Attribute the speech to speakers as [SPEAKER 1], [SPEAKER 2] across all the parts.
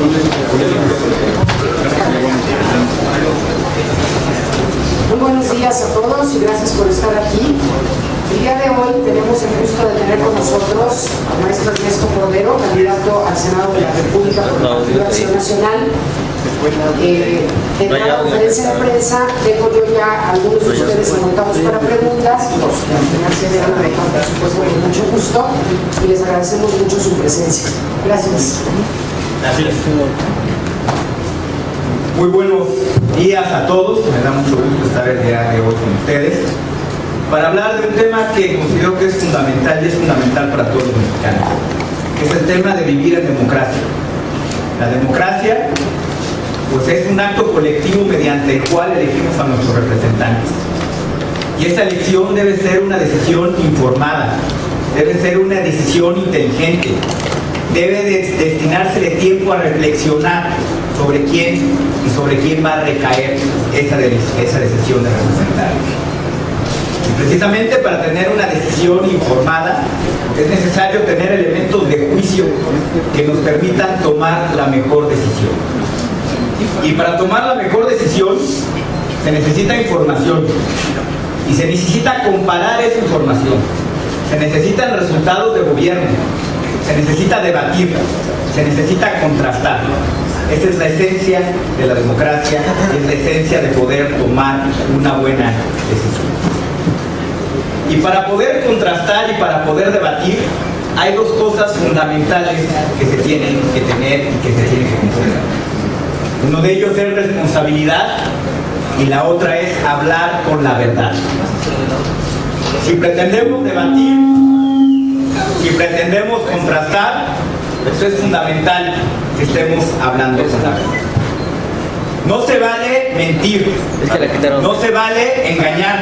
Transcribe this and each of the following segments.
[SPEAKER 1] Muy buenos días a todos y gracias por estar aquí. El día de hoy tenemos el gusto de tener con nosotros al maestro Ernesto Cordero, candidato al Senado de la República por el Partido Acción Nacional. En la conferencia de prensa tengo yo ya algunos de ustedes anotados para preguntas, los que al final se deben dejar, por supuesto, con mucho gusto, y les agradecemos mucho su presencia. Gracias.
[SPEAKER 2] Gracias. Muy buenos días a todos, me da mucho gusto estar el día de hoy con ustedes para hablar de un tema que considero que es fundamental y es fundamental para todos los mexicanos, que es el tema de vivir en democracia. La democracia pues es un acto colectivo mediante el cual elegimos a nuestros representantes. Y esa elección debe ser una decisión informada, debe ser una decisión inteligente, debe destinársele tiempo a reflexionar sobre quién y sobre quién va a recaer esa decisión de representar. Y precisamente para tener una decisión informada es necesario tener elementos de juicio que nos permitan tomar la mejor decisión. Y para tomar la mejor decisión se necesita información y se necesita comparar esa información, se necesitan resultados de gobierno, se necesita debatir, se necesita contrastar. Esa es la esencia de la democracia, es la esencia de poder tomar una buena decisión. Y para poder contrastar y para poder debatir hay dos cosas fundamentales que se tienen que tener y que se tienen que considerar. Uno de ellos es responsabilidad y la otra es hablar con la verdad. Si pretendemos debatir, si pretendemos contrastar, eso es fundamental que estemos hablando con la verdad. No se vale mentir, no se vale engañar,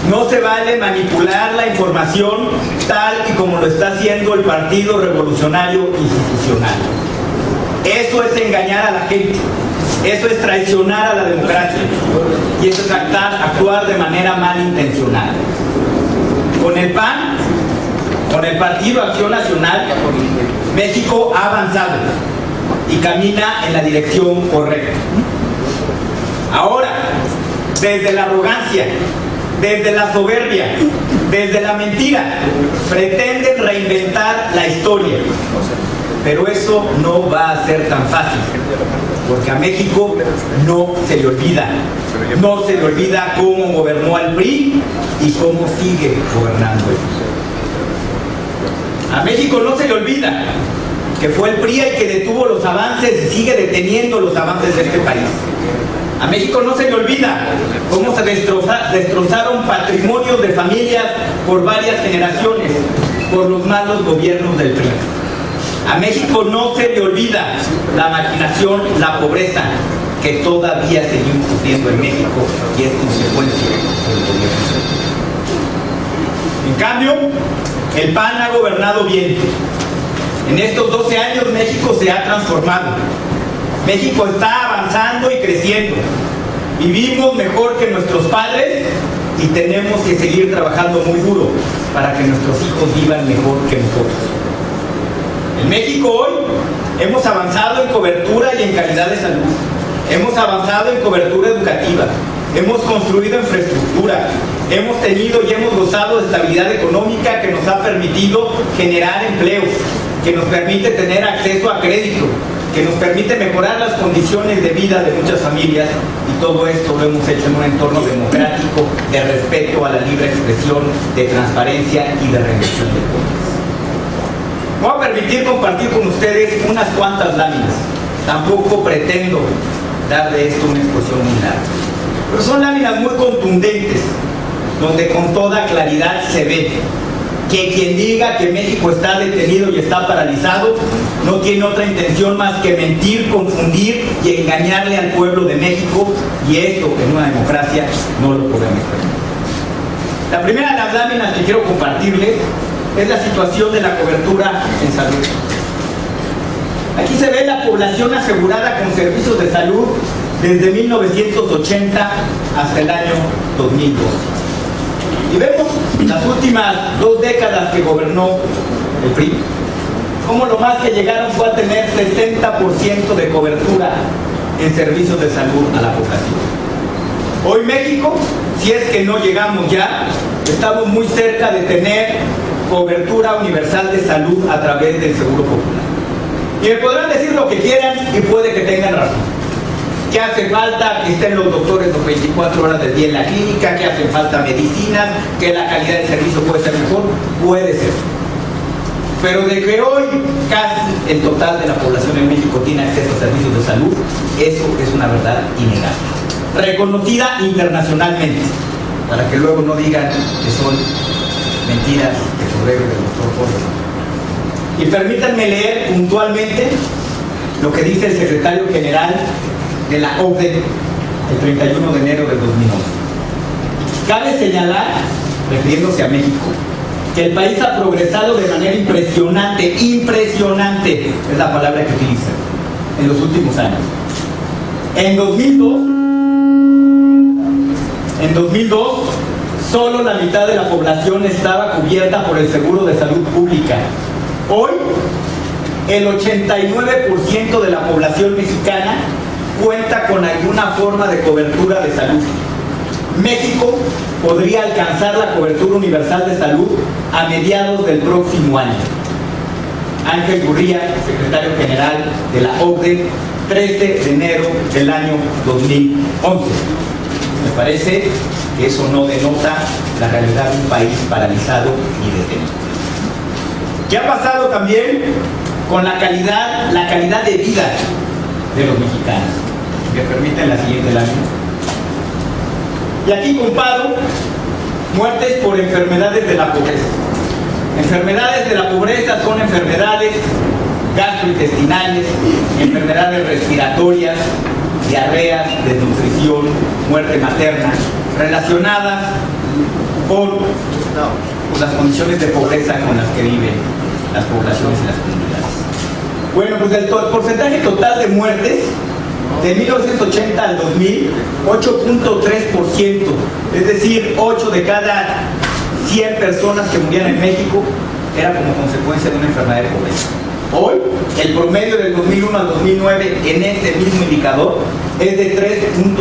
[SPEAKER 2] no se vale manipular la información tal y como lo está haciendo el Partido Revolucionario Institucional. Eso es engañar a la gente, eso es traicionar a la democracia y eso es actuar de manera malintencionada. Con el PAN, con el Partido Acción Nacional, México ha avanzado y camina en la dirección correcta. Ahora, desde la arrogancia, desde la soberbia, desde la mentira, pretenden reinventar la historia. Pero eso no va a ser tan fácil, porque a México no se le olvida. No se le olvida cómo gobernó al PRI y cómo sigue gobernando él. A México no se le olvida que fue el PRI el que detuvo los avances y sigue deteniendo los avances de este país. A México no se le olvida cómo se destrozaron patrimonios de familias por varias generaciones por los malos gobiernos del PRI. A México no se le olvida la marginación, la pobreza que todavía seguimos sufriendo en México y es consecuencia del gobierno. En cambio, el PAN ha gobernado bien. En estos 12 años México se ha transformado. México está avanzando y creciendo. Vivimos mejor que nuestros padres y tenemos que seguir trabajando muy duro para que nuestros hijos vivan mejor que nosotros. En México hoy hemos avanzado en cobertura y en calidad de salud. Hemos avanzado en cobertura educativa. Hemos construido infraestructura. Hemos tenido y hemos gozado de estabilidad económica que nos ha permitido generar empleos, que nos permite tener acceso a crédito, que nos permite mejorar las condiciones de vida de muchas familias, y todo esto lo hemos hecho en un entorno democrático, de respeto a la libre expresión, de transparencia y de rendición de cuentas. Me voy a permitir compartir con ustedes unas cuantas láminas. Tampoco pretendo dar de esto una exposición muy larga, pero son láminas muy contundentes, donde con toda claridad se ve que quien diga que México está detenido y está paralizado no tiene otra intención más que mentir, confundir y engañarle al pueblo de México, y esto en una democracia no lo podemos permitir. La primera de las láminas que quiero compartirles es la situación de la cobertura en salud. Aquí se ve la población asegurada con servicios de salud desde 1980 hasta el año 2002. Y vemos las últimas 2 décadas que gobernó el PRI, cómo lo más que llegaron fue a tener 60% de cobertura en servicios de salud a la población. Hoy México, si es que no llegamos ya, estamos muy cerca de tener cobertura universal de salud a través del Seguro Popular. Y me podrán decir lo que quieran y puede que tengan razón. ¿Qué hace falta? Que estén los doctores las 24 horas del día en la clínica, que hacen falta medicinas, que la calidad del servicio puede ser mejor, puede ser. Pero de que hoy casi el total de la población en México tiene acceso a servicios de salud, eso es una verdad innegable, reconocida internacionalmente, para que luego no digan que son mentiras que sobreviven del doctor Jorge. Y permítanme leer puntualmente lo que dice el secretario general de la OCDE el 31 de enero del 2011. Cabe señalar, refiriéndose a México, que el país ha progresado de manera impresionante es la palabra que utiliza, en los últimos años. En 2002, solo la mitad de la población estaba cubierta por el Seguro de Salud Pública. Hoy, el 89% de la población mexicana cuenta con alguna forma de cobertura de salud. México podría alcanzar la cobertura universal de salud a mediados del próximo año. Ángel Gurría, secretario general de la OCDE, 13 de enero del año 2011. Me parece que eso no denota la realidad de un país paralizado y detenido. ¿Qué ha pasado también con la calidad de vida de los mexicanos? ¿Me permiten la siguiente lámina? Y aquí comparo muertes por enfermedades de la pobreza. Enfermedades de la pobreza son enfermedades gastrointestinales, enfermedades respiratorias, diarreas, desnutrición, muerte materna, relacionadas con las condiciones de pobreza con las que viven las poblaciones y las comunidades. Bueno, pues el porcentaje total de muertes de 1980 al 2000, 8.3%, es decir, 8 de cada 100 personas que morían en México era como consecuencia de una enfermedad de pobreza. Hoy, el promedio del 2001 al 2009 en este mismo indicador es de 3.8%,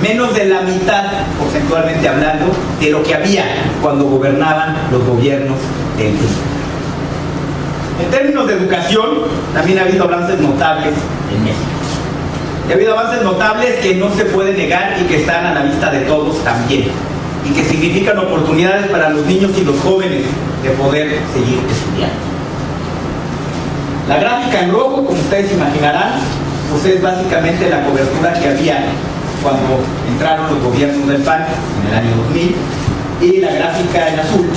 [SPEAKER 2] menos de la mitad, porcentualmente hablando, de lo que había cuando gobernaban los gobiernos del PRI. En términos de educación, también ha habido avances notables en México. Ha habido avances notables que no se puede negar y que están a la vista de todos también, y que significan oportunidades para los niños y los jóvenes de poder seguir estudiando. La gráfica en rojo, como ustedes imaginarán, pues es básicamente la cobertura que había cuando entraron los gobiernos del PAN en el año 2000, y la gráfica en azul,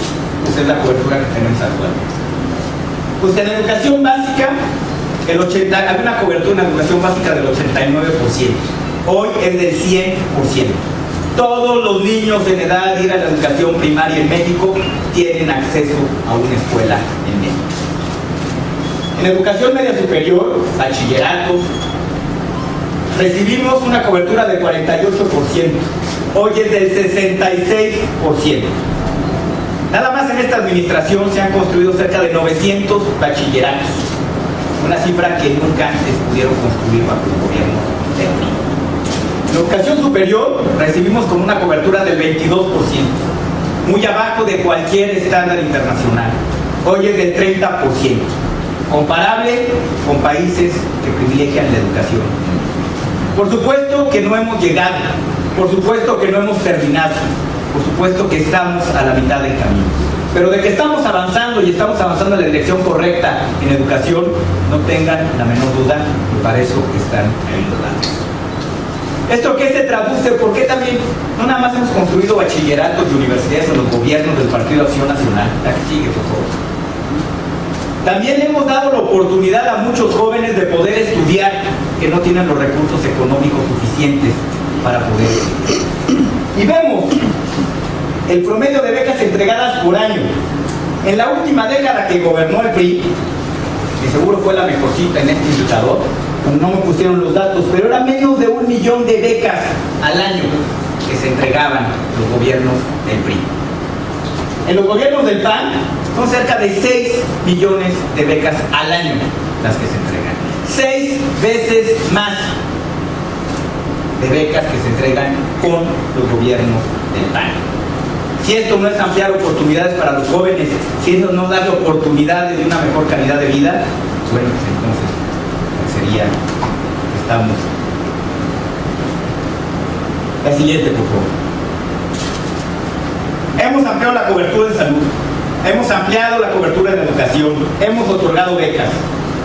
[SPEAKER 2] pues es la cobertura que tenemos actualmente. Pues en educación básica, había una cobertura en educación básica del 89%, hoy es del 100%. Todos los niños en edad de ir a la educación primaria en México tienen acceso a una escuela en México. En educación media superior, bachillerato, recibimos una cobertura del 48%, hoy es del 66%. Nada más en esta administración se han construido cerca de 900 bachilleratos, una cifra que nunca antes pudieron construir bajo el gobierno del PRI. En educación superior recibimos con una cobertura del 22%, muy abajo de cualquier estándar internacional, hoy es del 30%, comparable con países que privilegian la educación. Por supuesto que no hemos llegado, por supuesto que no hemos terminado, por supuesto que estamos a la mitad del camino. Pero de que estamos avanzando y estamos avanzando en la dirección correcta en educación, no tengan la menor duda, y para eso están ahí los datos. ¿Esto qué se traduce? ¿Por qué también no nada más hemos construido bachilleratos y universidades en los gobiernos del Partido Acción Nacional? La que sigue, por favor. También hemos dado la oportunidad a muchos jóvenes de poder estudiar que no tienen los recursos económicos suficientes para poder estudiar. Y vemos el promedio de becas entregadas por año. En la última década que gobernó el PRI, que seguro fue la mejorcita en este indicador, no me pusieron los datos, pero era menos de 1 millón de becas al año que se entregaban los gobiernos del PRI. En los gobiernos del PAN son cerca de 6 millones de becas al año las que se entregan. 6 veces más de becas que se entregan con los gobiernos del PAN. Si esto no es ampliar oportunidades para los jóvenes, si eso no es darle oportunidades de una mejor calidad de vida, bueno, pues entonces sería, estamos. La siguiente, por favor. Hemos ampliado la cobertura en salud, hemos ampliado la cobertura en educación, hemos otorgado becas,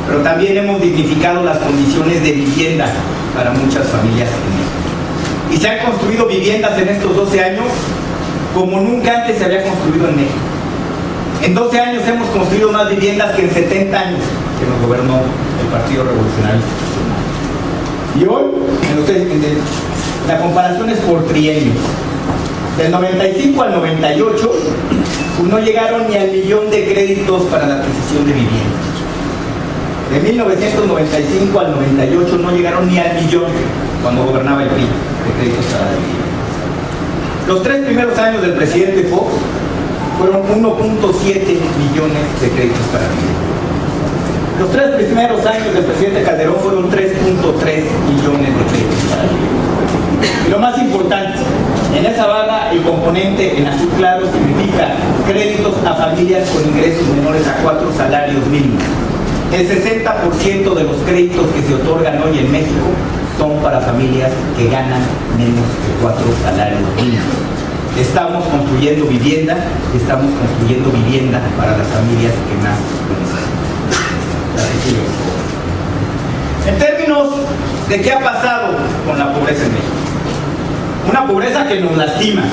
[SPEAKER 2] pero también hemos dignificado las condiciones de vivienda para muchas familias en México. Y se han construido viviendas en estos 12 años como nunca antes se había construido en México. En 12 años hemos construido más viviendas que en 70 años que nos gobernó el Partido Revolucionario Institucional. Y hoy, la comparación es por trienio. Del 95 al 98, pues no llegaron ni al millón de créditos para la adquisición de vivienda. De 1995 al 98 no llegaron ni al millón cuando gobernaba el PRI de créditos para la vivienda. Los 3 primeros años del presidente Fox fueron 1.7 millones de créditos para vivienda. Los 3 primeros años del presidente Calderón fueron 3.3 millones de créditos para vivienda. Y lo más importante, en esa barra el componente en azul claro significa créditos a familias con ingresos menores a 4 salarios mínimos. El 60% de los créditos que se otorgan hoy en México son para familias que ganan menos de 4 salarios mínimos. Estamos construyendo vivienda para las familias que más lo necesitan. En términos de qué ha pasado con la pobreza en México. Una pobreza que nos lastima,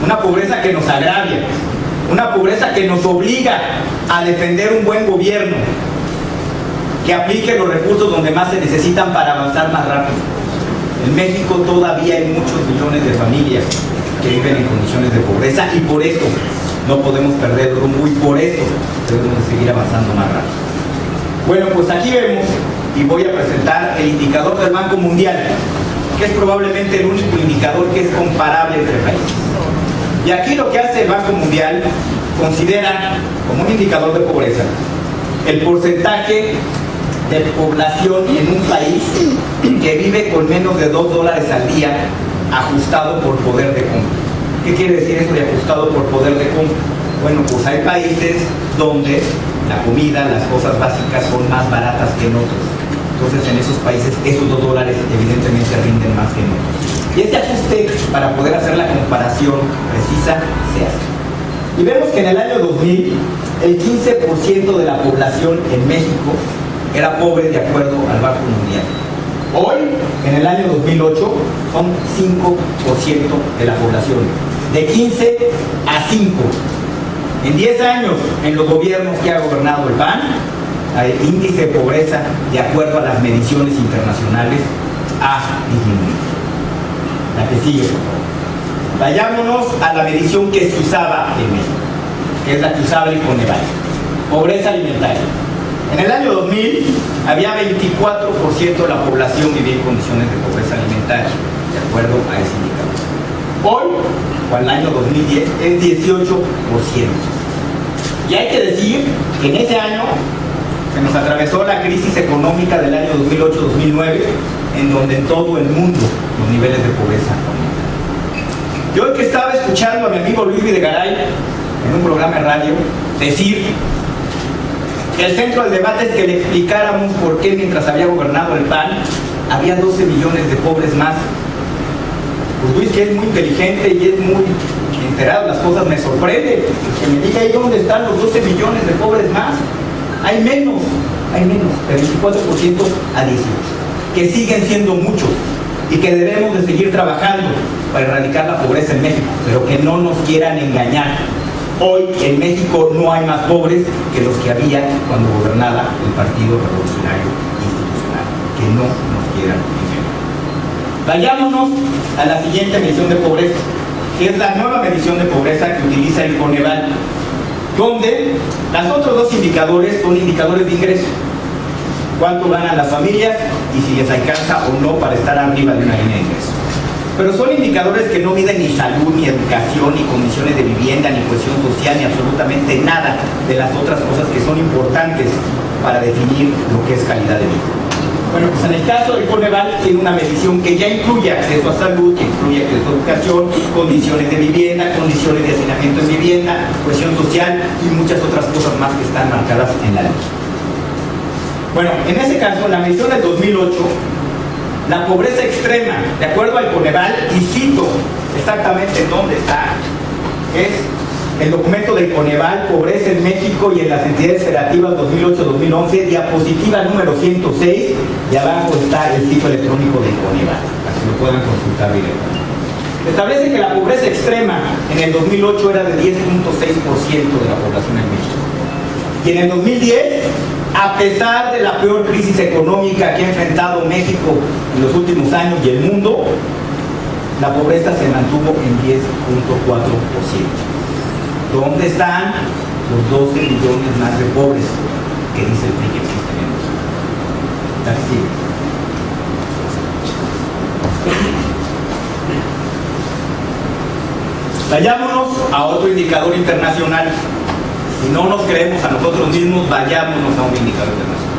[SPEAKER 2] una pobreza que nos agravia, una pobreza que nos obliga a defender un buen gobierno que aplique los recursos donde más se necesitan para avanzar más rápido. En México todavía hay muchos millones de familias que viven en condiciones de pobreza y por eso no podemos perder el rumbo y por eso debemos seguir avanzando más rápido. Bueno, pues aquí vemos y voy a presentar el indicador del Banco Mundial, que es probablemente el único indicador que es comparable entre países. Y aquí lo que hace el Banco Mundial considera como un indicador de pobreza el porcentaje de población en un país que vive con menos de $2 al día ajustado por poder de compra. ¿Qué quiere decir esto de ajustado por poder de compra? Bueno, pues hay países donde la comida, las cosas básicas son más baratas que en otros. Entonces en esos países esos $2 evidentemente rinden más que en otros. Y este ajuste para poder hacer la comparación precisa se hace. Y vemos que en el año 2000 el 15% de la población en México era pobre de acuerdo al Banco Mundial. Hoy, en el año 2008, son 5% de la población. De 15 a 5. En 10 años, en los gobiernos que ha gobernado el PAN, el índice de pobreza, de acuerdo a las mediciones internacionales, ha disminuido. La que sigue, por favor. Vayámonos a la medición que se usaba en México, que es la que usaba el Coneval. Pobreza alimentaria. En el año 2000 había 24% de la población vivía en condiciones de pobreza alimentaria, de acuerdo a ese indicador. Hoy, o al año 2010, es 18%. Y hay que decir que en ese año se nos atravesó la crisis económica del año 2008-2009, en donde en todo el mundo los niveles de pobreza aumentaron. Yo que estaba escuchando a mi amigo Luis Videgaray en un programa de radio decir que el centro del debate es que le explicáramos por qué mientras había gobernado el PAN había 12 millones de pobres más. Pues Luis, que es muy inteligente y es muy enterado de las cosas, me sorprende que me diga ahí dónde están los 12 millones de pobres más. Hay menos, de 24% a 18%, que siguen siendo muchos y que debemos de seguir trabajando para erradicar la pobreza en México, pero que no nos quieran engañar. Hoy en México no hay más pobres que los que había cuando gobernaba el Partido Revolucionario Institucional, que no nos quieran engañar. Vayámonos a la siguiente medición de pobreza, que es la nueva medición de pobreza que utiliza el Coneval, donde los otros dos indicadores son indicadores de ingreso. Cuánto ganan las familias y si les alcanza o no para estar arriba de una línea de ingreso. pero son indicadores que no miden ni salud, ni educación, ni condiciones de vivienda, ni cohesión social, ni absolutamente nada de las otras cosas que son importantes para definir lo que es calidad de vida. Bueno, pues en el caso del Coneval tiene una medición que ya incluye acceso a salud, que incluye acceso a educación, condiciones de vivienda, condiciones de hacinamiento en vivienda, cohesión social y muchas otras cosas más que están marcadas en la ley. Bueno, en ese caso, la medición del 2008, la pobreza extrema, de acuerdo al Coneval, y cito exactamente dónde está, es el documento del Coneval, Pobreza en México y en las entidades federativas 2008-2011, diapositiva número 106, y abajo está el sitio electrónico del Coneval, para que lo puedan consultar directamente. Establece que la pobreza extrema en el 2008 era de 10.6% de la población en México. Y en el 2010, a pesar de la peor crisis económica que ha enfrentado México en los últimos años y el mundo, la pobreza se mantuvo en 10.4%. ¿Dónde están los 12 millones más de pobres que dice el PRI que existen en México? Así. Vayámonos a otro indicador internacional. Si no nos creemos a nosotros mismos, vayámonos a un indicador internacional.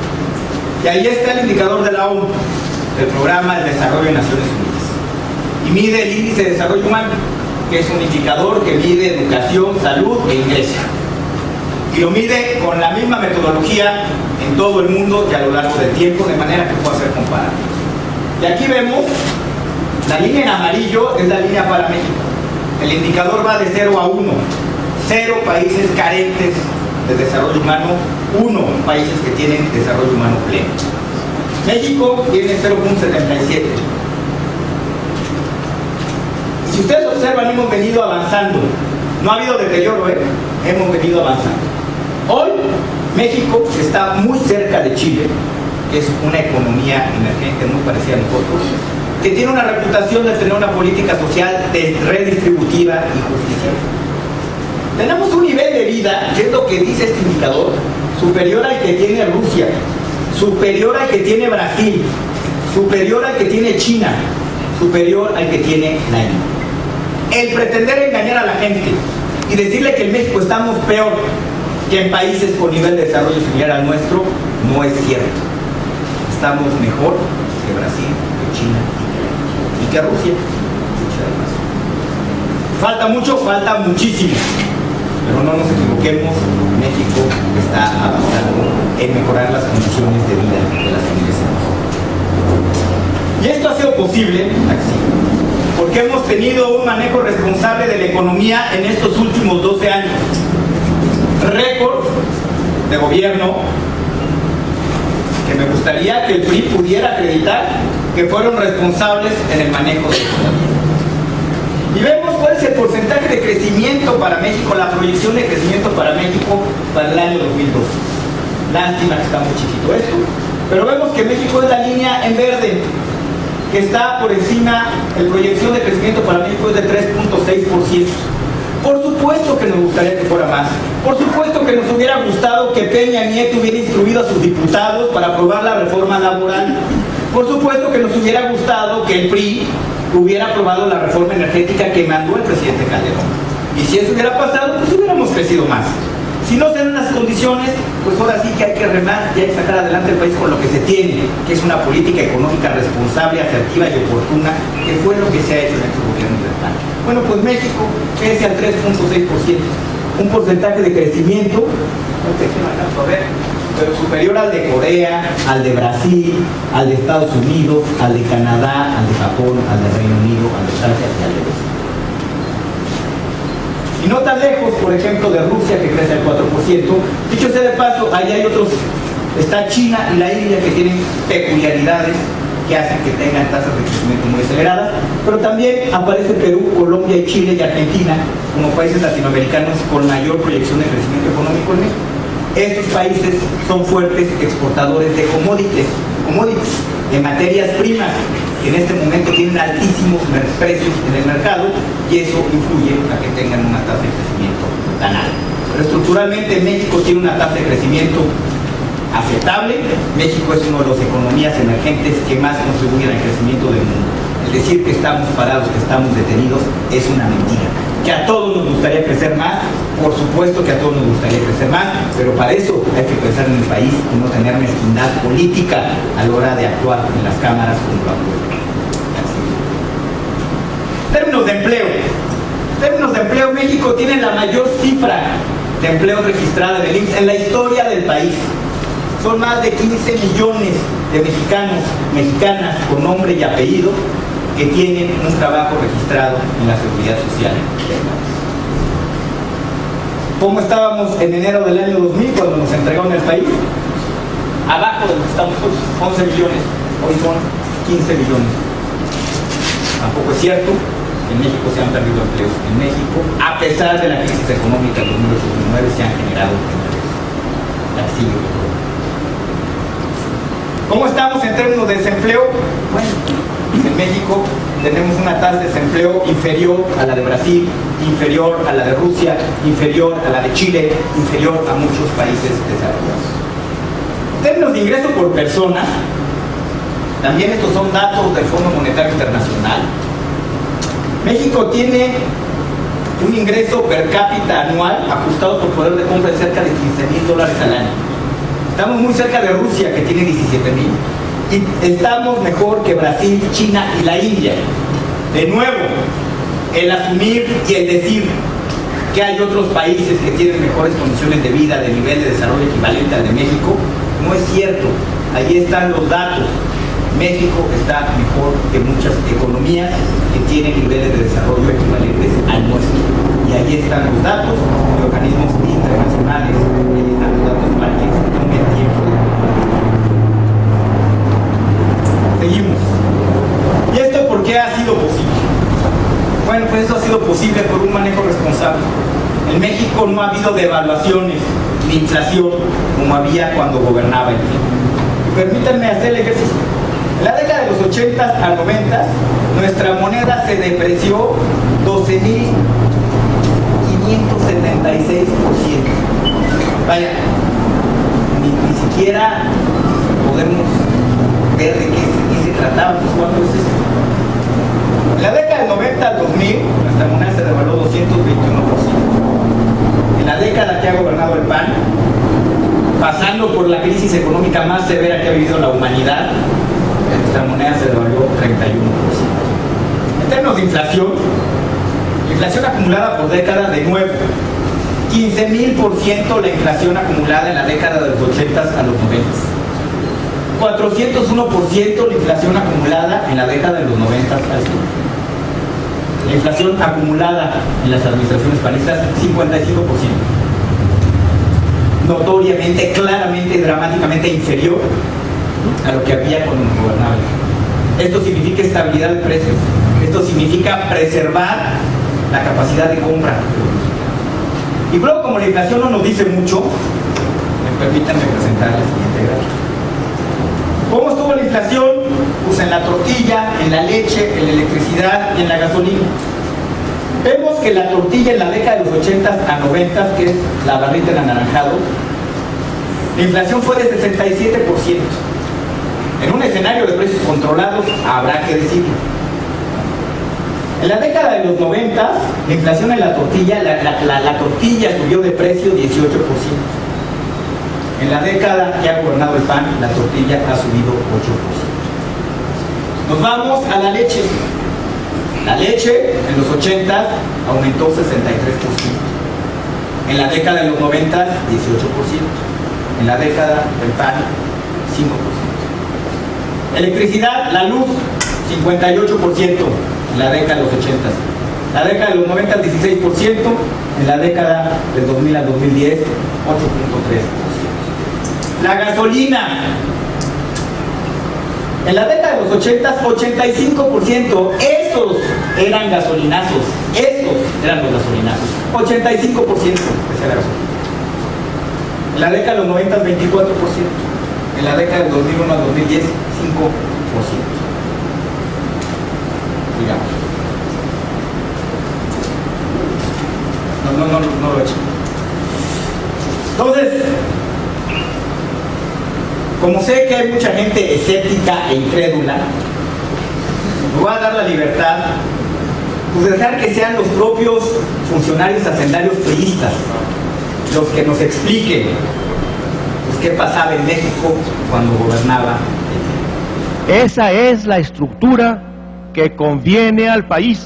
[SPEAKER 2] Y ahí está el indicador de la ONU, del Programa de Desarrollo de Naciones Unidas. Y mide el índice de desarrollo humano, que es un indicador que mide educación, salud e ingreso. Y lo mide con la misma metodología en todo el mundo y a lo largo del tiempo, de manera que pueda ser comparable. Y aquí vemos, la línea en amarillo es la línea para México. El indicador va de 0 a 1. 0 países carentes de desarrollo humano, 1 países que tienen desarrollo humano pleno. México tiene 0.77. Si ustedes observan, hemos venido avanzando. No ha habido deterioro, hemos venido avanzando. Hoy, México está muy cerca de Chile, que es una economía emergente muy parecida a nosotros, que tiene una reputación de tener una política social redistributiva y justicia. Tenemos un nivel de vida, que es lo que dice este indicador, superior al que tiene Rusia, superior al que tiene Brasil, superior al que tiene China, superior al que tiene la India. El pretender engañar a la gente y decirle que en México estamos peor que en países con nivel de desarrollo similar al nuestro, no es cierto. Estamos mejor que Brasil, que China y que Rusia. Falta mucho, falta muchísimo. Pero no nos equivoquemos, México está avanzando en mejorar las condiciones de vida de las familias. Y esto ha sido posible, porque hemos tenido un manejo responsable de la economía en estos últimos 12 años. Récord de gobierno que me gustaría que el PRI pudiera acreditar que fueron responsables en el manejo de la economía. Y vemos cuál es el porcentaje de crecimiento para México, la proyección de crecimiento para México para el año 2012. Lástima que está muy chiquito esto, pero vemos que México es la línea en verde, que está por encima, la proyección de crecimiento para México es de 3.6%. Por supuesto que nos gustaría que fuera más. Por supuesto que nos hubiera gustado que Peña Nieto hubiera instruido a sus diputados para aprobar la reforma laboral. Por supuesto que nos hubiera gustado que el PRI hubiera aprobado la reforma energética que mandó el presidente Calderón. Y si eso hubiera pasado, pues hubiéramos crecido más. Si no se dan las condiciones, pues ahora sí que hay que remar y hay que sacar adelante el país con lo que se tiene, que es una política económica responsable, asertiva y oportuna, que fue lo que se ha hecho en estos gobiernos de España. Bueno, pues México crece al 3.6%, un porcentaje de crecimiento, no sé si me alcanzo a ver, pero superior al de Corea, al de Brasil, al de Estados Unidos, al de Canadá, al de Japón, al de Reino Unido, al de Francia y al de Rusia. Y no tan lejos, por ejemplo, de Rusia, que crece al 4%. Dicho sea de paso, ahí hay otros, está China y la India, que tienen peculiaridades que hacen que tengan tasas de crecimiento muy aceleradas, pero también aparece Perú, Colombia, Chile y Argentina como países latinoamericanos con mayor proyección de crecimiento económico en México. Estos países son fuertes exportadores de commodities, de materias primas, que en este momento tienen altísimos precios en el mercado, y eso influye a que tengan una tasa de crecimiento tan alta. Pero estructuralmente México tiene una tasa de crecimiento aceptable. México es una de las economías emergentes que más contribuyen al crecimiento del mundo. el decir que estamos parados, que estamos detenidos, es una mentira. Que a todos nos gustaría crecer más, por supuesto que a todos nos gustaría crecer más, pero para eso hay que pensar en el país y no tener mezquindad política a la hora de actuar en las cámaras como lo ocurre. Términos de empleo. Términos de empleo, México tiene la mayor cifra de empleo registrada del IMSS en la historia del país. Son más de 15 millones de mexicanos, mexicanas con nombre y apellido que tienen un trabajo registrado en la Seguridad Social. ¿Cómo estábamos en enero del año 2000 cuando nos entregaron el país? Abajo de lo que estamos hoy, 11 millones, hoy son 15 millones. Tampoco es cierto que en México se han perdido empleos. En México, a pesar de la crisis económica del 2008-2009, se han generado empleos. Así. ¿Cómo estamos en términos de desempleo? Bueno, en México tenemos una tasa de desempleo inferior a la de Brasil, inferior a la de Rusia, inferior a la de Chile, inferior a muchos países desarrollados. En términos de ingreso por persona, también estos son datos del Fondo Monetario Internacional. México tiene un ingreso per cápita anual ajustado por poder de compra de cerca de $15,000 al año. Estamos muy cerca de Rusia, que tiene 17,000, y estamos mejor que Brasil, China y la India. De nuevo, el asumir y el decir que hay otros países que tienen mejores condiciones de vida, de nivel de desarrollo equivalente al de México, no es cierto. Ahí están los datos. México está mejor que muchas economías que tienen niveles de desarrollo equivalentes al nuestro. Y ahí están los datos de organismos internacionales, ahí están los datos para que se tome el tiempo. Seguimos. ¿Y esto por qué ha sido posible? Bueno, pues esto ha sido posible por un manejo responsable. En México no ha habido devaluaciones ni inflación como había cuando gobernaba el PRI. Permítanme hacer el ejercicio. En la década de los 80 al 90, nuestra moneda se depreció 12,576%. Vaya, ni siquiera podemos ver de qué se trataba, pues cuánto es eso. En la década del 90 al 2000, nuestra moneda se devaluó 221%. En la década que ha gobernado el PAN, pasando por la crisis económica más severa que ha vivido la humanidad, nuestra moneda se devaluó 31%. En términos de inflación, la inflación acumulada por década, de nuevo, 15,000% la inflación acumulada en la década de los 80 a los 90. 401% la inflación acumulada en la década de los 90 al sur. La inflación acumulada en las administraciones panistas, 55%. Notoriamente, claramente, dramáticamente inferior a lo que había cuando nos gobernaba. Esto significa estabilidad de precios. Esto significa preservar la capacidad de compra. Y luego, como la inflación no nos dice mucho, permítanme presentar la siguiente gráfica. ¿Cómo estuvo la inflación? Pues en la tortilla, en la leche, en la electricidad y en la gasolina. Vemos que la tortilla en la década de los 80 a 90, que es la barrita en anaranjado, la inflación fue de 67%. En un escenario de precios controlados, habrá que decirlo. En la década de los 90, la inflación en la tortilla, la tortilla subió de precio 18%. En la década que ha gobernado el PAN, la tortilla ha subido 8%. Nos vamos a la leche. La leche en los 80 aumentó 63%. En la década de los 90, 18%. En la década del PAN, 5%. Electricidad, la luz, 58%. En la década de los 80. La década de los 90, 16%. En la década del 2000 al 2010, 8.3%. La gasolina. En la década de los 80, 85%. Estos eran gasolinazos. Estos eran los gasolinazos. 85% de la gasolina. En la década de los 90, 24%. En la década del 2001 al 2010, 5%. Digamos. No lo he hecho. Entonces, como sé que hay mucha gente escéptica e incrédula, nos va a dar la libertad, pues dejar que sean los propios funcionarios hacendarios priistas los que nos expliquen pues, qué pasaba en México cuando gobernaba.
[SPEAKER 3] Esa es la estructura que conviene al país.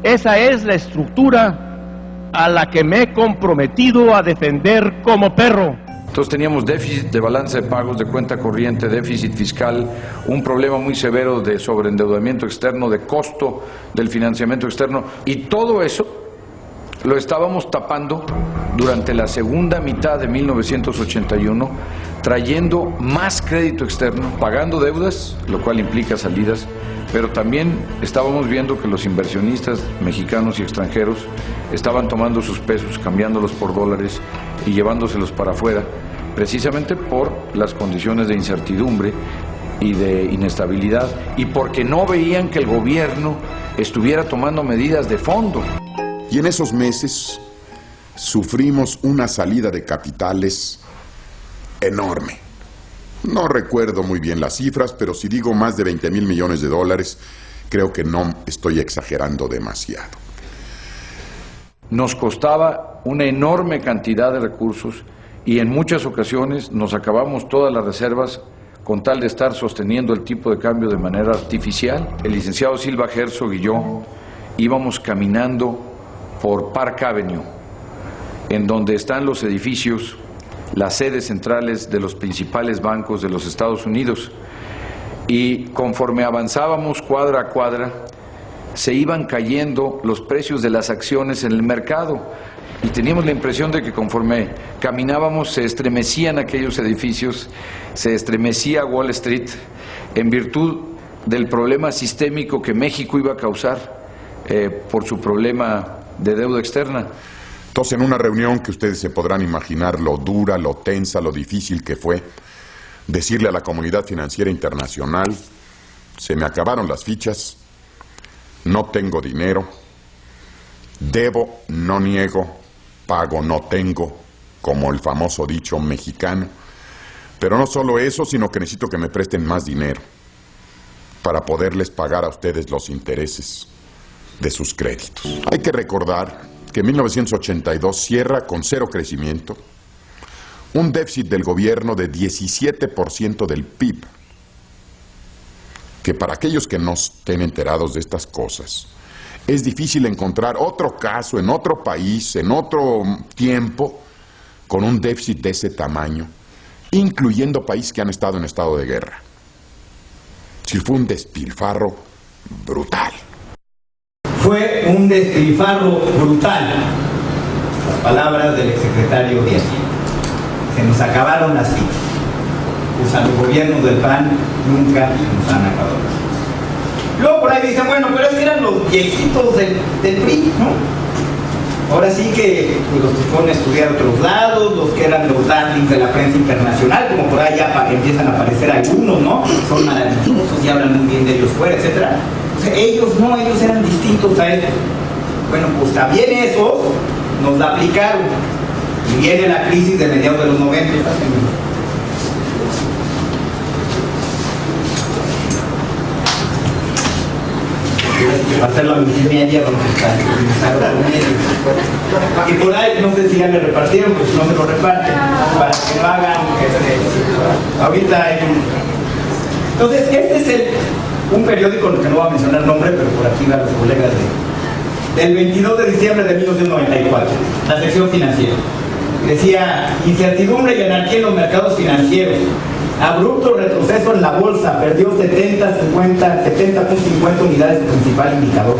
[SPEAKER 3] Esa es la estructura a la que me he comprometido a defender como perro.
[SPEAKER 4] Entonces teníamos déficit de balanza de pagos, de cuenta corriente, déficit fiscal, un problema muy severo de sobreendeudamiento externo, de costo del financiamiento externo, y todo eso lo estábamos tapando durante la segunda mitad de 1981, trayendo más crédito externo, pagando deudas, lo cual implica salidas, pero también estábamos viendo que los inversionistas mexicanos y extranjeros estaban tomando sus pesos, cambiándolos por dólares y llevándoselos para afuera, precisamente por las condiciones de incertidumbre y de inestabilidad, y porque no veían que el gobierno estuviera tomando medidas de fondo.
[SPEAKER 5] Y en esos meses sufrimos una salida de capitales enorme. No recuerdo muy bien las cifras, pero si digo más de 20,000 millones de dólares, creo que no estoy exagerando demasiado.
[SPEAKER 4] Nos costaba una enorme cantidad de recursos y en muchas ocasiones nos acabamos todas las reservas con tal de estar sosteniendo el tipo de cambio de manera artificial. El licenciado Silva Herzog y yo íbamos caminando por Park Avenue, en donde están los edificios, las sedes centrales de los principales bancos de los Estados Unidos, y conforme avanzábamos cuadra a cuadra, se iban cayendo los precios de las acciones en el mercado, y teníamos la impresión de que conforme caminábamos se estremecían aquellos edificios, se estremecía Wall Street, en virtud del problema sistémico que México iba a causar por su problema de deuda externa.
[SPEAKER 5] Entonces, en una reunión que ustedes se podrán imaginar lo dura, lo tensa, lo difícil que fue, decirle a la comunidad financiera internacional: se me acabaron las fichas, no tengo dinero, debo, no niego, pago, no tengo, como el famoso dicho mexicano. Pero no solo eso, sino que necesito que me presten más dinero para poderles pagar a ustedes los intereses de sus créditos. Hay que recordar que 1982 cierra con cero crecimiento, un déficit del gobierno de 17% del PIB, que para aquellos que no estén enterados de estas cosas, es difícil encontrar otro caso en otro país, en otro tiempo, con un déficit de ese tamaño, incluyendo países que han estado en estado de guerra. Sí, fue un despilfarro brutal.
[SPEAKER 2] Fue un despilfarro brutal. Las palabras del exsecretario de Hacienda. Se nos acabaron las fichas. Pues a los gobiernos del PAN nunca nos han acabado. Luego por ahí dicen, bueno, pero es que eran los viejitos del PRI, ¿no? Ahora sí que pues, los que fueron a estudiar a otros lados, los que eran los darlings de la prensa internacional, como por ahí ya empiezan a aparecer algunos, ¿no? Son maravillosos y hablan muy bien de ellos fuera, etcétera. O sea, ellos no, ellos eran distintos a ellos. Bueno, pues también esos nos la aplicaron. Y viene la crisis de mediados de los 90. Va a ser la multimedia, vamos a estar y por ahí, no sé si ya le repartieron, pues no se lo reparten, para que no hagan, ahorita hay un... Entonces, este es un periódico que no va a mencionar nombre, pero por aquí van los colegas del 22 de diciembre de 1994, la sección financiera. Decía: incertidumbre y anarquía en los mercados financieros, abrupto retroceso en la bolsa, perdió 70.50 unidades su principal indicador,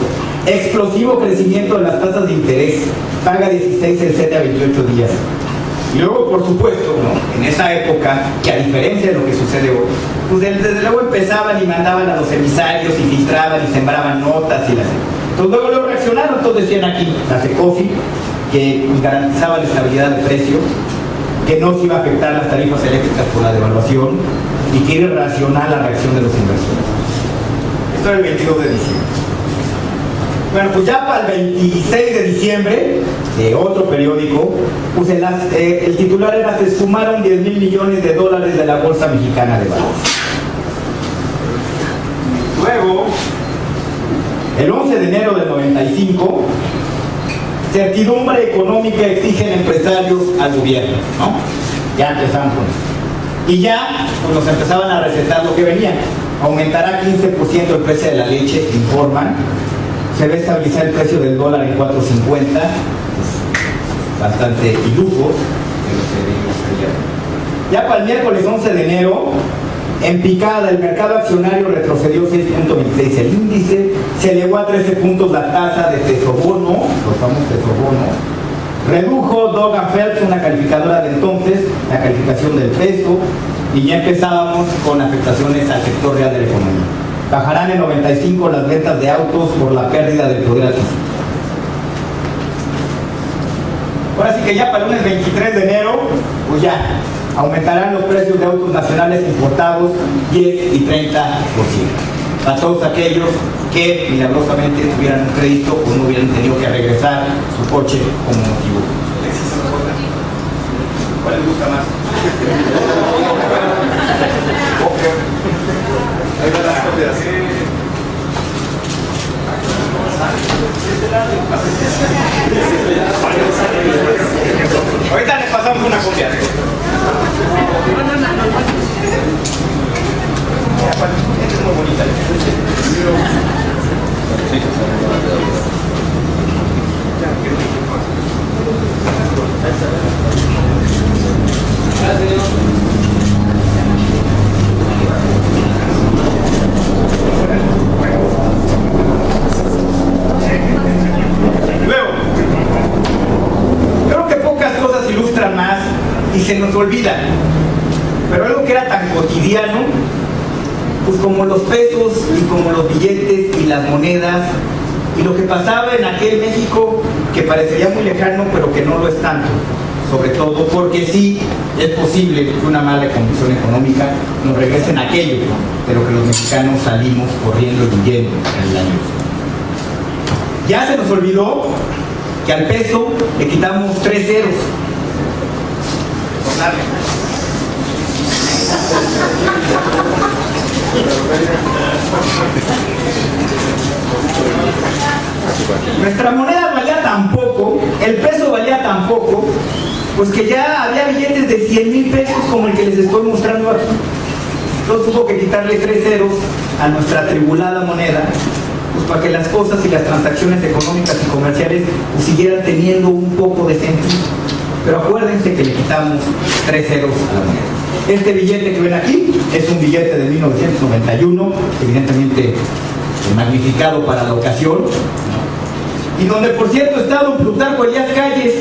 [SPEAKER 2] explosivo crecimiento de las tasas de interés, paga 16 el 7 a 28 días. Y luego, por supuesto, ¿no?, en esa época, que a diferencia de lo que sucede hoy, pues desde luego empezaban y mandaban a los emisarios y filtraban y sembraban notas y las... Entonces luego lo reaccionaron, entonces decían aquí, la SECOFI, que garantizaba la estabilidad de precios, que no se iba a afectar las tarifas eléctricas por la devaluación y que era irracional la reacción de los inversores. Esto era el 22 de diciembre. Bueno, pues ya para el 26 de diciembre, de otro periódico, pues el titular era: se sumaron 10,000 millones de dólares de la Bolsa Mexicana de Valores. Luego, El 11 de enero del 95, certidumbre económica exigen empresarios al gobierno, ¿no? Ya empezaron con eso. Y ya pues, nos empezaban a recetar lo que venía. Aumentará 15% el precio de la leche, informan. Se va a estabilizar el precio del dólar en 4.50, pues, bastante iluso. Ya para el miércoles 11 de enero, en picada, el mercado accionario retrocedió 6.26 el índice, se elevó a 13 puntos la tasa de tesobono, los famosos tesobonos, redujo Doug Phelps, una calificadora de entonces, la calificación del peso, y ya empezábamos con afectaciones al sector real de la economía. Bajarán en 95 las ventas de autos por la pérdida del poder adquisitivo. Ahora sí que ya para el lunes 23 de enero, pues ya, aumentarán los precios de autos nacionales importados 10 y 30%. Para todos aquellos que milagrosamente tuvieran un crédito o no hubieran tenido que regresar su coche como motivo. ¿Cuál les gusta más? Ahí va las copias. Ahorita les pasamos una copia. Esta es muy bonita. Luego, creo que pocas cosas ilustran más y se nos olvidan, pero algo que era tan cotidiano, pues como los pesos y como los billetes y las monedas y lo que pasaba en aquel México que parecería muy lejano pero que no lo es tanto, sobre todo porque sí es posible que una mala condición económica nos regrese en aquello de lo que los mexicanos salimos corriendo y huyendo en el año. Ya se nos olvidó que al peso le quitamos 3 ceros. Nuestra moneda valía tan poco, el peso valía tan poco, pues que ya había billetes de 100,000 pesos como el que les estoy mostrando aquí. Entonces hubo que quitarle 3 ceros a nuestra atribulada moneda, pues para que las cosas y las transacciones económicas y comerciales pues, siguieran teniendo un poco de sentido. Pero acuérdense que le quitamos 3 ceros a la moneda. Este billete que ven aquí es un billete de 1991, evidentemente magnificado para la ocasión, y donde por cierto está don Plutarco Elías Calles,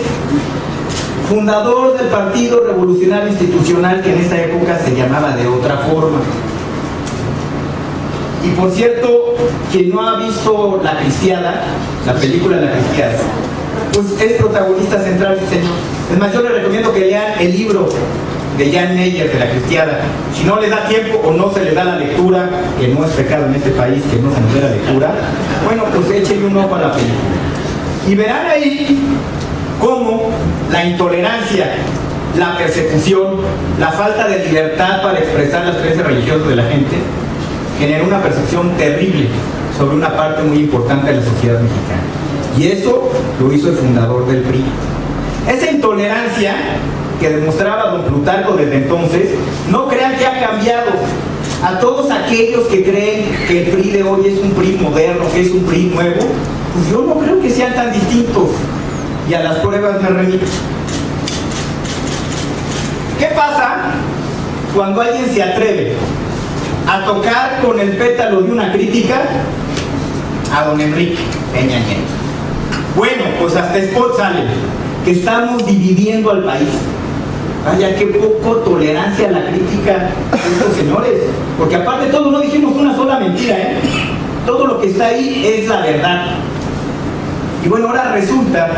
[SPEAKER 2] fundador del Partido Revolucionario Institucional, que en esa época se llamaba de otra forma. Y por cierto, quien no ha visto La Cristiada, la película La Cristiada, pues es protagonista central, señor. Es más, yo le recomiendo que lean el libro de Jan Meyer de La Cristiada. Si no le da tiempo o no se le da la lectura, que no es pecado en este país que no se nos dé la lectura, bueno, pues échenle un ojo a la película. Y verán ahí cómo la intolerancia, la persecución, la falta de libertad para expresar las creencias religiosas de la gente generó una percepción terrible sobre una parte muy importante de la sociedad mexicana. Y eso lo hizo el fundador del PRI. Esa intolerancia que demostraba don Plutarco desde entonces, no crean que ha cambiado. A todos aquellos que creen que el PRI de hoy es un PRI moderno, que es un PRI nuevo, pues yo no creo que sean tan distintos. Y a las pruebas me remito. ¿Qué pasa cuando alguien se atreve a tocar con el pétalo de una crítica a don Enrique Peña Nieto? Bueno, pues hasta spot sale que estamos dividiendo al país. Vaya, qué poco tolerancia a la crítica estos señores, porque aparte todos no dijimos una sola mentira, ¿eh? Todo lo que está ahí es la verdad. Y bueno, ahora resulta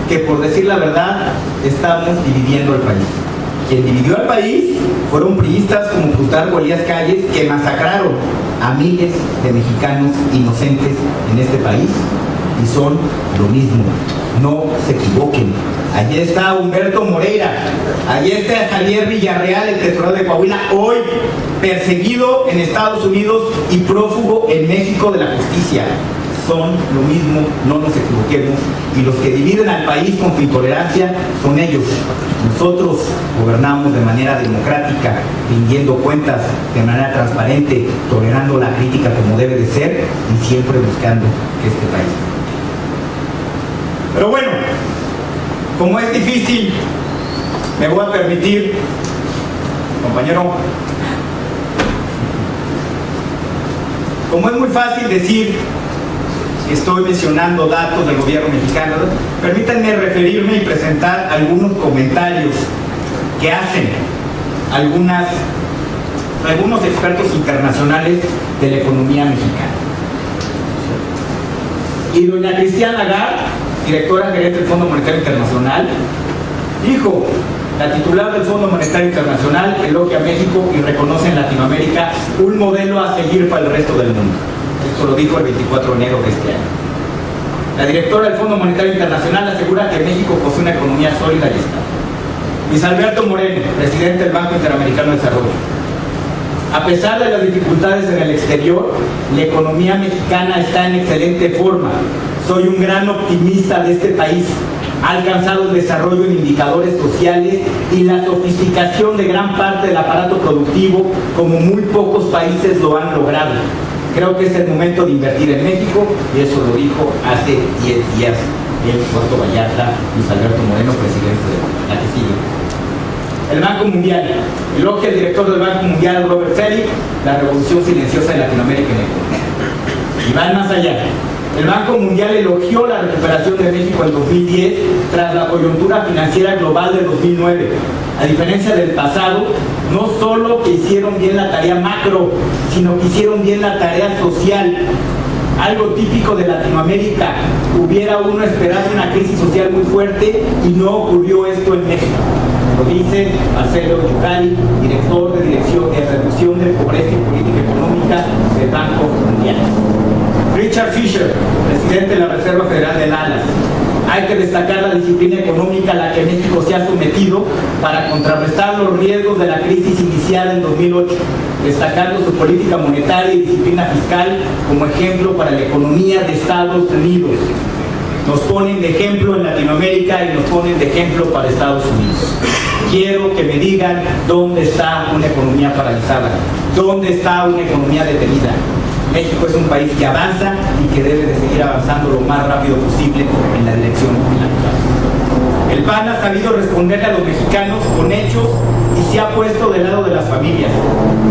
[SPEAKER 2] que por decir la verdad estamos dividiendo al país. Quien dividió al país fueron priistas como Plutarco Elías Calles, que masacraron a miles de mexicanos inocentes en este país, y son lo mismo. No se equivoquen. Allí está Humberto Moreira, allí está Javier Villarreal, el tesorero de Coahuila, hoy perseguido en Estados Unidos y prófugo en México de la justicia. son lo mismo, no nos equivoquemos, y los que dividen al país con su intolerancia son ellos. Nosotros gobernamos de manera democrática, rindiendo cuentas de manera transparente, tolerando la crítica como debe de ser y siempre buscando este país. Pero bueno, como es difícil, me voy a permitir, compañero, como es muy fácil decir que estoy mencionando datos del gobierno mexicano, permítanme referirme y presentar algunos comentarios que hacen algunos expertos internacionales de la economía mexicana. Y doña Christine Lagarde, directora gerente del Fondo Monetario Internacional, dijo: la titular del Fondo Monetario Internacional elogia a México y reconoce en Latinoamérica un modelo a seguir para el resto del mundo. Esto lo dijo el 24 de enero de este año. La directora del Fondo Monetario Internacional asegura que México posee una economía sólida y estable. Luis Alberto Moreno, presidente del Banco Interamericano de Desarrollo: a pesar de las dificultades en el exterior, la economía mexicana está en excelente forma. Soy un gran optimista de este país. Ha alcanzado el desarrollo en indicadores sociales y la sofisticación de gran parte del aparato productivo como muy pocos países lo han logrado. Creo que es el momento de invertir en México, y eso lo dijo hace 10 días en Puerto Vallarta Luis Alberto Moreno, presidente de la que sigue. El Banco Mundial elogia al director del Banco Mundial, Robert Selig, la revolución silenciosa de Latinoamérica en economía. Y van más allá. El Banco Mundial elogió la recuperación de México en 2010 tras la coyuntura financiera global de 2009. A diferencia del pasado, no solo que hicieron bien la tarea macro, sino que hicieron bien la tarea social. Algo típico de Latinoamérica. Hubiera uno esperado una crisis social muy fuerte y no ocurrió esto en México. Lo dice Marcelo Yucari, director de Dirección de Reducción de Pobreza y Política Económica del Banco Mundial. Richard Fisher, presidente de la Reserva Federal de Dallas: hay que destacar la disciplina económica a la que México se ha sometido para contrarrestar los riesgos de la crisis iniciada en 2008, destacando su política monetaria y disciplina fiscal como ejemplo para la economía de Estados Unidos. Nos ponen de ejemplo en Latinoamérica y nos ponen de ejemplo para Estados Unidos. Quiero que me digan dónde está una economía paralizada, dónde está una economía detenida. México es un país que avanza y que debe de seguir avanzando lo más rápido posible en la dirección natural. El PAN ha sabido responderle a los mexicanos con hechos y se ha puesto del lado de las familias.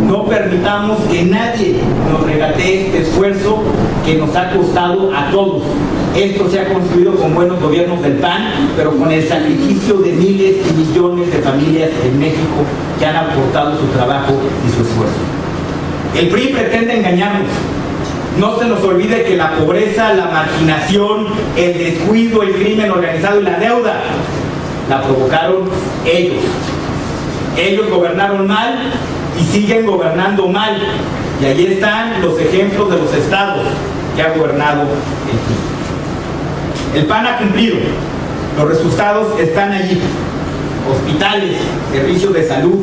[SPEAKER 2] No permitamos que nadie nos regatee este esfuerzo que nos ha costado a todos. Esto se ha construido con buenos gobiernos del PAN, pero con el sacrificio de miles y millones de familias en México que han aportado su trabajo y su esfuerzo. El PRI pretende engañarnos. No se nos olvide que la pobreza, la marginación, el descuido, el crimen organizado y la deuda la provocaron ellos. Ellos gobernaron mal y siguen gobernando mal. Y ahí están los ejemplos de los estados que ha gobernado el PRI. El PAN ha cumplido. Los resultados están allí. Hospitales, servicios de salud,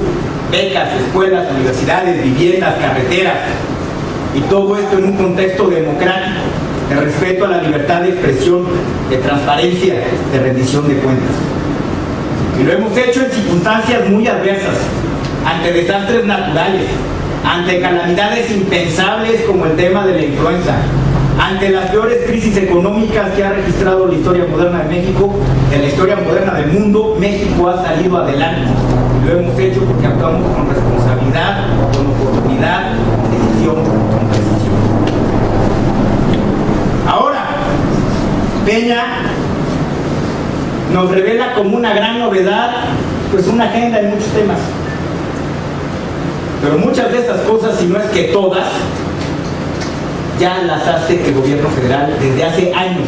[SPEAKER 2] becas, escuelas, universidades, viviendas, carreteras, y todo esto en un contexto democrático, de respeto a la libertad de expresión, de transparencia, de rendición de cuentas. Y lo hemos hecho en circunstancias muy adversas, ante desastres naturales, ante calamidades impensables como el tema de la influenza, ante las peores crisis económicas que ha registrado la historia moderna de México, de la historia moderna del mundo. México ha salido adelante. Y lo hemos hecho porque actuamos con responsabilidad, con oportunidad, con decisión, con precisión. Ahora, Peña nos revela como una gran novedad, pues una agenda en muchos temas. Pero muchas de esas cosas, si no es que todas, ya las hace el gobierno federal desde hace años.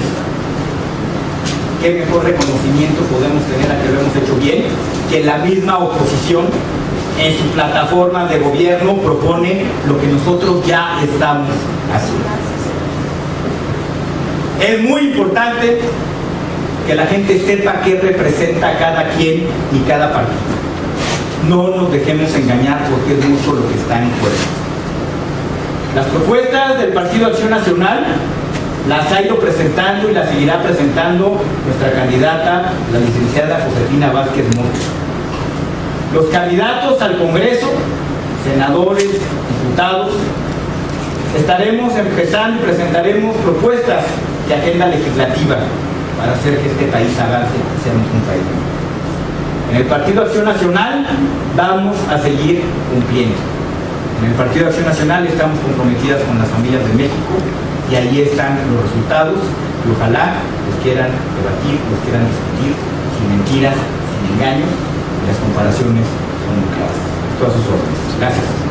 [SPEAKER 2] ¿Qué mejor reconocimiento podemos tener a que lo hemos hecho bien? Que la misma oposición en su plataforma de gobierno propone lo que nosotros ya estamos haciendo. Es muy importante que la gente sepa qué representa cada quien y cada partido. No nos dejemos engañar porque es mucho lo que está en juego. Las propuestas del Partido Acción Nacional Las ha ido presentando y las seguirá presentando nuestra candidata, la licenciada Josefina Vázquez Montes. Los candidatos al Congreso, senadores, diputados, estaremos empezando y presentaremos propuestas de agenda legislativa para hacer que este país avance y seamos un país. En el Partido Acción Nacional vamos a seguir cumpliendo. En el Partido Acción Nacional estamos comprometidas con las familias de México y ahí están los resultados y ojalá los quieran debatir, los quieran discutir sin mentiras, sin engaños, y las comparaciones son muy claras. Todas sus órdenes. Gracias.